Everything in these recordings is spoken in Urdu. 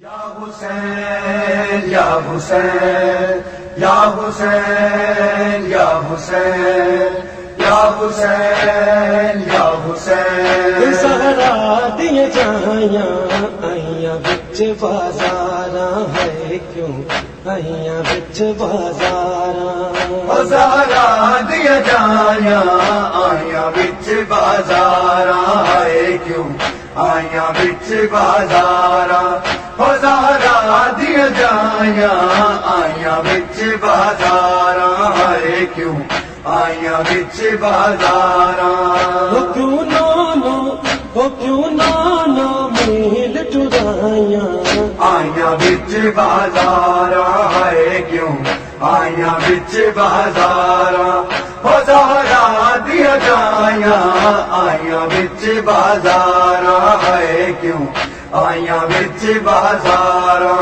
یا حسین یا حسین یا حسین یا حسین یا حسین یا حسین سہرا دیا جائیاں آئیاں بچ بازاراں ہے کیوں آئیاں بچ بازاراں سہرا دیا جائیاں آئیاں بچ بازاراں ہے کیوں آئیاں بچ بازاراں سہرا دیا جائیاں آئیاں بچ بازاراں ہے کیوں آئیاں بچ بازاراں وہ کیوں نانا میل ٹرائیاں آئیاں بچ بازاراں ہے کیوں آئیاں بچ بازاراں سہرا دیا جائیاں آئیاں بچ بازاراں ہے کیوں آئیاں بچ بازاراں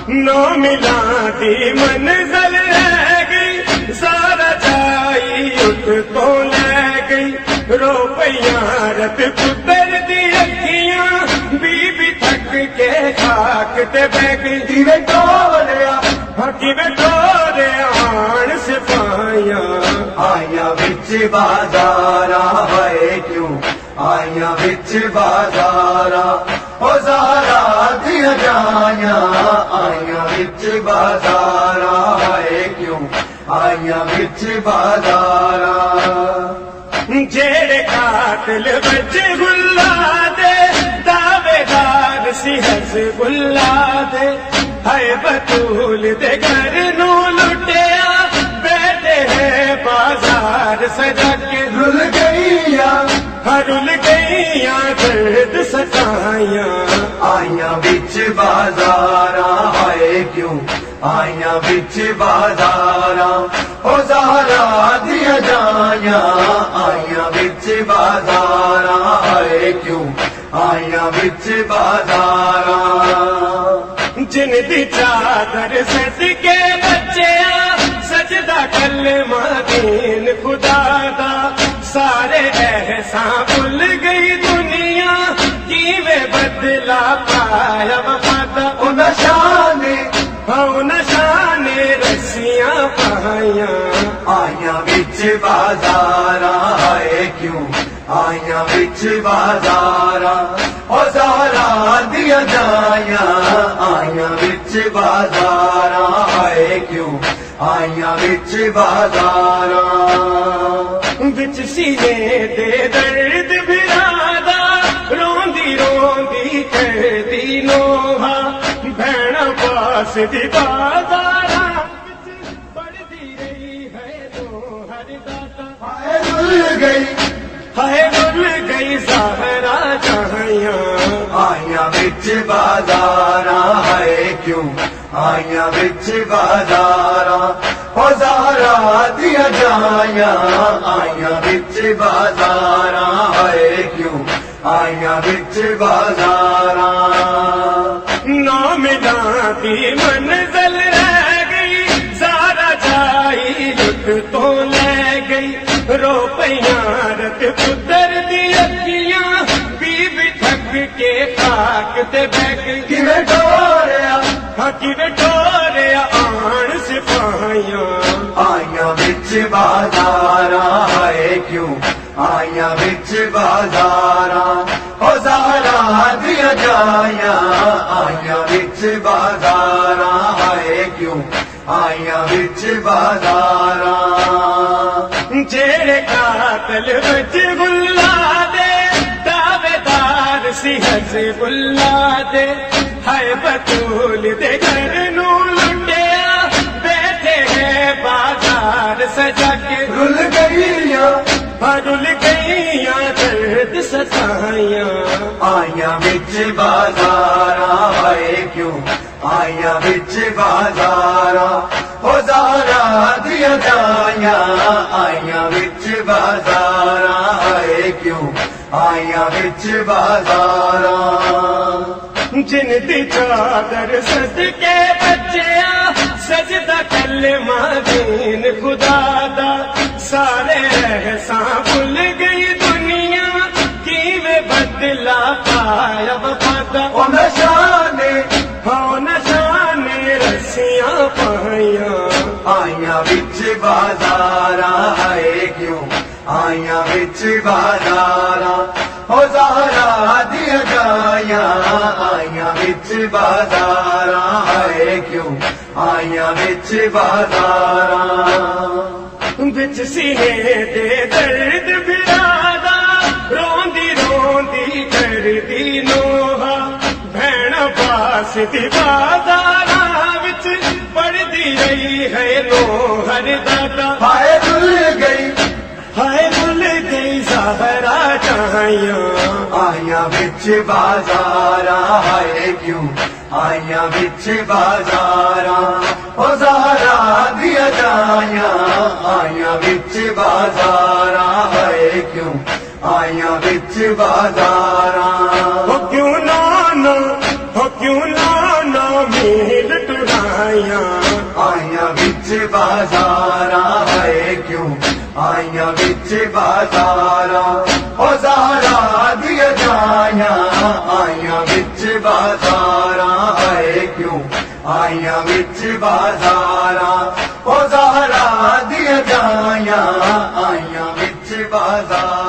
نہ ملا دی منزل رہ گئی سارا جائی اٹھ تو لے گئی روپیاں رت پتر دی اکھیاں بی بی تھک کے خاک تے بہ گئی دیوے ٹوریا کیویں ٹورے آن سپاہیاں آئیاں بچ بازاراں ہے کیوں آئیاں بچ بازاراں سہرا دیا جائیاں آئیاں بچ بازاراں ہے کیوں آئیاں بچ بازاراں جیڑے قاتل بچ گلا دے دعوے دار سی حزب اللہ دے ہے بطول دے گھر نو لٹیا بیٹھے ہے بازار سجا کے رل گئیاں رل گئیاں درد ستائیاں آئیاں بچ بازاراں ہے کیوں آئیاں بچ بازاراں سہرا دیا جائیاں آئیاں بچ بازاراں ہے کیوں آئیاں بچ بازاراں جن دی چادر سج کے بچیا سجدہ کلمہ دین خدا دا سارے احسان بھول گئی دنیا کیویں بدلا پایا وفادا ان شانے نشان رسیاں پائیاں آئیاں بچ بازاراں ہے کیوں آئیاں بچ بازاراں سہرا دیا جائیاں آئیاں بچ بازاراں ہے کیوں آئیاں بچ بازاراں بچ سینے دے درد بھرادا روندی روندی کہدی نوحا بھیڑا پاس دی بازاراں پڑھدی رہی ہے تو ہر داتا رل گئی ہائے رل گئی سہرا جائیاں آئیاں بچ بازاراں ہے کیوں آئیاں بچ بازاراں سہرا دیا جائیاں آئیاں بچ بازاراں ہے کیوں آئیاں بچ بازاراں نہ ملا دی منزل رہ گئی سارا جائی لٹ تو لے گئی روپیاں رت پتر دی اکھیاں بی بی تھک کے خاک تے بہ گئی کیویں ٹوریا کیویں ٹورے آن سپاہیاں آئیاں بچ بازاراں ہے کیوں آئیاں بچ بازاراں سہرا دیا جائیاں آئیاں بچ بازاراں ہے کیوں آئیاں بچ بازاراں جیڑے قاتل بچ گلا دے دعوے دار سی حزب اللہ دے ہے بطول دے گھر نو لٹیا بیٹھے ہے بازار سجا کے رل گئیاں رل گئیاں درد ستائیاں آئیاں بچ بازاراں ہے کیوں آئیاں بچ بازاراں سہرا دیا جائیاں آئیاں بچ بازاراں ہے کیوں آئیاں بچ بازاراں جن دی چادر سج کے بچیا سجدہ کلمہ دین خدا دا سارے احسان بھول گئی دنیا کیویں بدلا پایا وفادا ان شانے آئیاں وچ بازاراں او زہرا دیا جائیاں آئیاں وچ بازاراں ہائے کیوں آئیاں وچ بازاراں بچ سینے دے درد بھرادا روندی روندی کردی نوحا بہن پاس دی بازاراں وچ پڑھدی رہی ہے نوحر دادا ہائے بھول گئی زہرا جائیاں آئیاں وچ بازاراں ہائے کیوں آئیاں وچ بازاراں او زہرا دیا جائیاں آئیاں وچ بازاراں ہائے کیوں آئیاں وچ بازاراں ہو کیوں لانا میل ٹرائیاں آئیاں وچ بازاراں ہائے کیوں آئیاں وچ بازاراں او زہرا دیا جائیاں آئیاں وچ بازاراں ہائے کیوں آئیاں وچ بازاراں او زہرا دیا جائیاں آئیاں وچ بازاراں